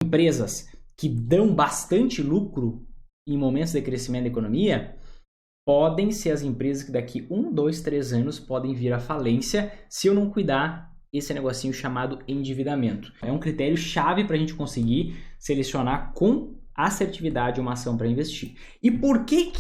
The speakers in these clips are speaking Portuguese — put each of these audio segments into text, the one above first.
Empresas que dão bastante lucro em momentos de crescimento da economia podem ser as empresas que daqui 1, 2, 3 anos podem vir à falência se eu não cuidar esse negocinho chamado endividamento. É um critério chave para a gente conseguir selecionar com assertividade uma ação para investir. E por que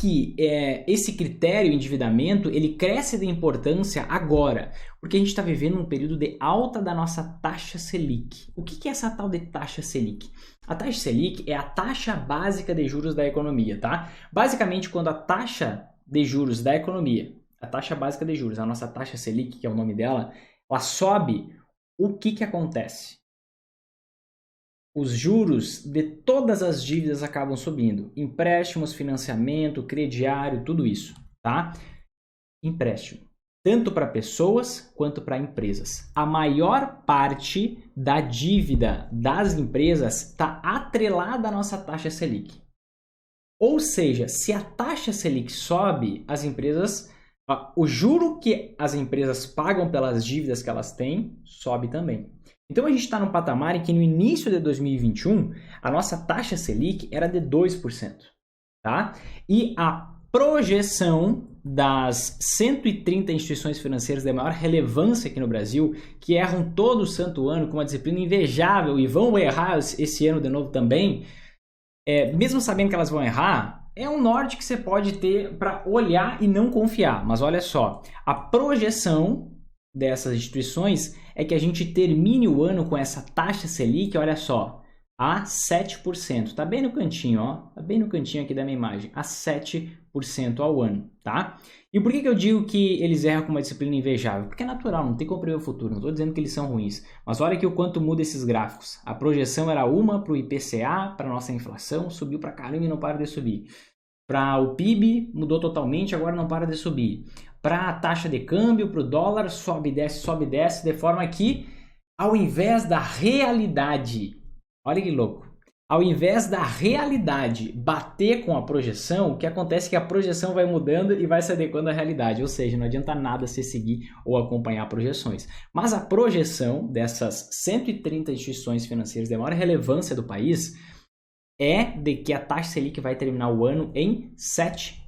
esse critério endividamento ele cresce de importância agora? Porque a gente está vivendo um período de alta da nossa taxa Selic. O que é essa tal de taxa Selic? A taxa Selic é a taxa básica de juros da economia, tá? Basicamente, quando a taxa de juros da economia, a taxa básica de juros, a nossa taxa Selic, que é o nome dela, ela sobe, o que acontece? Os juros de todas as dívidas acabam subindo. Empréstimos, financiamento, crediário, tudo isso, tá? Empréstimo. Tanto para pessoas quanto para empresas. A maior parte da dívida das empresas está atrelada à nossa taxa Selic. Ou seja, se a taxa Selic sobe, as empresas, o juro que as empresas pagam pelas dívidas que elas têm, sobe também. Então a gente está num patamar em que no início de 2021, a nossa taxa Selic era de 2%. Tá? E a projeção das 130 instituições financeiras de maior relevância aqui no Brasil, que erram todo santo ano com uma disciplina invejável e vão errar esse ano de novo também, mesmo sabendo que elas vão errar, é um norte que você pode ter para olhar e não confiar. Mas olha só, a projeção dessas instituições é que a gente termine o ano com essa taxa Selic, olha só, a 7%. Tá bem no cantinho, ó. Tá bem no cantinho aqui da minha imagem, a 7% ao ano, tá? E por que eu digo que eles erram com uma disciplina invejável? Porque é natural, não tem como prever o futuro, não estou dizendo que eles são ruins. Mas olha aqui o quanto muda esses gráficos. A projeção era uma para o IPCA, para a nossa inflação, subiu para caramba e não para de subir. Para o PIB, mudou totalmente, agora não para de subir. Para a taxa de câmbio, para o dólar, sobe e desce, de forma que, ao invés da realidade, olha que louco, ao invés da realidade bater com a projeção, o que acontece é que a projeção vai mudando e vai se adequando à realidade, ou seja, não adianta nada você seguir ou acompanhar projeções. Mas a projeção dessas 130 instituições financeiras de maior relevância do país é de que a taxa Selic vai terminar o ano em 7%.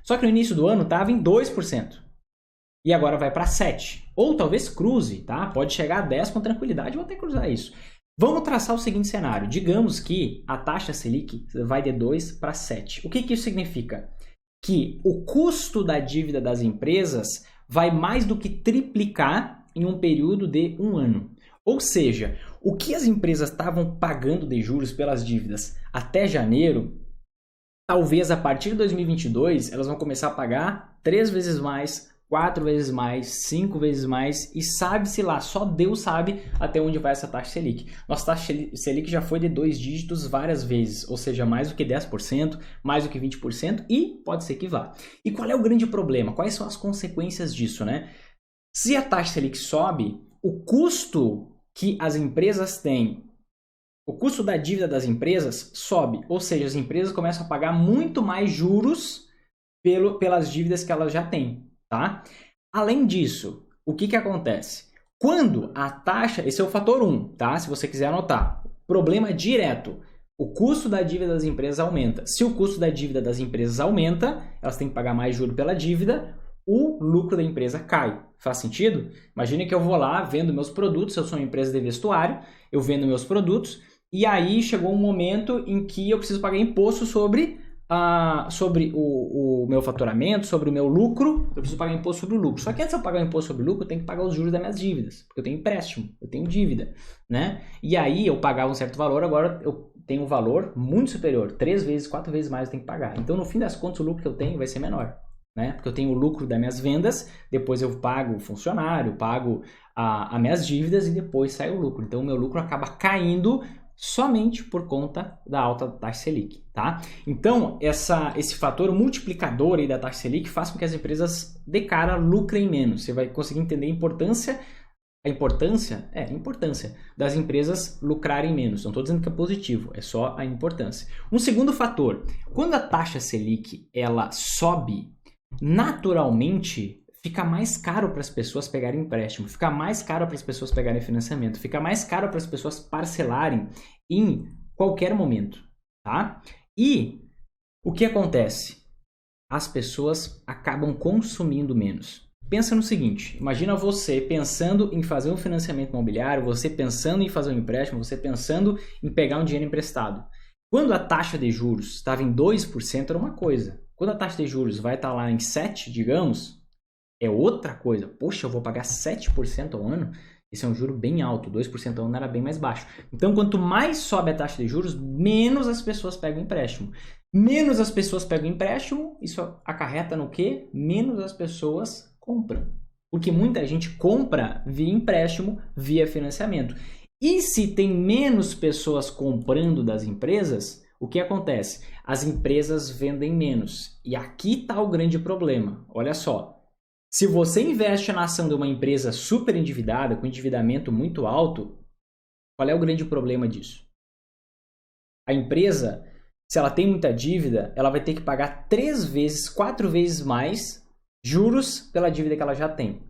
Só que no início do ano estava em 2%. E agora vai para 7%. Ou talvez cruze, tá? Pode chegar a 10% com tranquilidade ou até cruzar isso. Vamos traçar o seguinte cenário. Digamos que a taxa Selic vai de 2 para 7. O que isso significa? Que o custo da dívida das empresas vai mais do que triplicar em um período de um ano. Ou seja, o que as empresas estavam pagando de juros pelas dívidas até janeiro, talvez a partir de 2022 elas vão começar a pagar 3 vezes mais, 4 vezes mais, 5 vezes mais e sabe-se lá, só Deus sabe até onde vai essa taxa Selic. Nossa taxa Selic já foi de 2 dígitos várias vezes, ou seja, mais do que 10%, mais do que 20% e pode ser que vá. E qual é o grande problema? Quais são as consequências disso, né? Se a taxa Selic sobe, o custo que as empresas têm, o custo da dívida das empresas sobe, ou seja, as empresas começam a pagar muito mais juros pelas dívidas que elas já têm, tá? Além disso, o que acontece? Quando a taxa, esse é o fator 1, tá? Se você quiser anotar, problema direto, o custo da dívida das empresas aumenta. Se o custo da dívida das empresas aumenta, elas têm que pagar mais juros pela dívida, o lucro da empresa cai. Faz sentido? Imagine que eu vou lá, vendo meus produtos, eu sou uma empresa de vestuário, eu vendo meus produtos, e aí chegou um momento em que eu preciso pagar imposto sobre o meu faturamento, sobre o meu lucro, eu preciso pagar imposto sobre o lucro. Só que antes de eu pagar o imposto sobre o lucro, eu tenho que pagar os juros das minhas dívidas, porque eu tenho empréstimo, eu tenho dívida, né? E aí eu pagava um certo valor, agora eu tenho um valor muito superior, 3 vezes, 4 vezes mais eu tenho que pagar. Então, no fim das contas, o lucro que eu tenho vai ser menor. Né? Porque eu tenho o lucro das minhas vendas, depois eu pago o funcionário, pago as minhas dívidas e depois sai o lucro. Então o meu lucro acaba caindo somente por conta da alta taxa Selic, tá? Então esse fator multiplicador aí da taxa Selic faz com que as empresas de cara lucrem menos. Você vai conseguir entender a importância das empresas lucrarem menos. Não estou dizendo que é positivo, é só a importância. Um segundo fator, quando a taxa Selic ela sobe, naturalmente fica mais caro para as pessoas pegarem empréstimo, fica mais caro para as pessoas pegarem financiamento, fica mais caro para as pessoas parcelarem em qualquer momento, tá? E o que acontece? As pessoas acabam consumindo menos. Pensa no seguinte, imagina você pensando em fazer um financiamento imobiliário, você pensando em fazer um empréstimo, você pensando em pegar um dinheiro emprestado. Quando a taxa de juros estava em 2%, era uma coisa. Quando a taxa de juros vai estar lá em 7%, digamos, é outra coisa. Poxa, eu vou pagar 7% ao ano? Esse é um juro bem alto, 2% ao ano era bem mais baixo. Então, quanto mais sobe a taxa de juros, menos as pessoas pegam empréstimo. Menos as pessoas pegam empréstimo, isso acarreta no quê? Menos as pessoas compram. Porque muita gente compra via empréstimo, via financiamento. E se tem menos pessoas comprando das empresas, o que acontece? As empresas vendem menos. E aqui está o grande problema. Olha só. Se você investe na ação de uma empresa super endividada, com endividamento muito alto, qual é o grande problema disso? A empresa, se ela tem muita dívida, ela vai ter que pagar 3 vezes, 4 vezes mais juros pela dívida que ela já tem.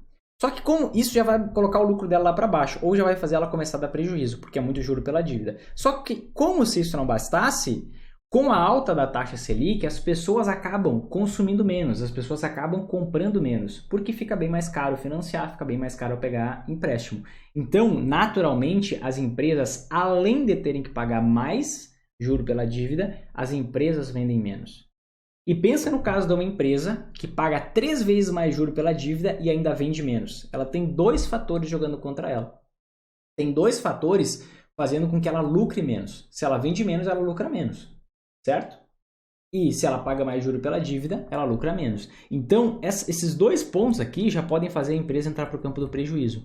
Só que como isso já vai colocar o lucro dela lá para baixo, ou já vai fazer ela começar a dar prejuízo, porque é muito juro pela dívida. Só que como se isso não bastasse, com a alta da taxa Selic, as pessoas acabam consumindo menos, as pessoas acabam comprando menos, porque fica bem mais caro financiar, fica bem mais caro pegar empréstimo. Então, naturalmente, as empresas, além de terem que pagar mais juro pela dívida, as empresas vendem menos. E pensa no caso de uma empresa que paga 3 vezes mais juro pela dívida e ainda vende menos. Ela tem 2 fatores jogando contra ela. Tem 2 fatores fazendo com que ela lucre menos. Se ela vende menos, ela lucra menos. Certo? E se ela paga mais juro pela dívida, ela lucra menos. Então, esses 2 pontos aqui já podem fazer a empresa entrar para o campo do prejuízo.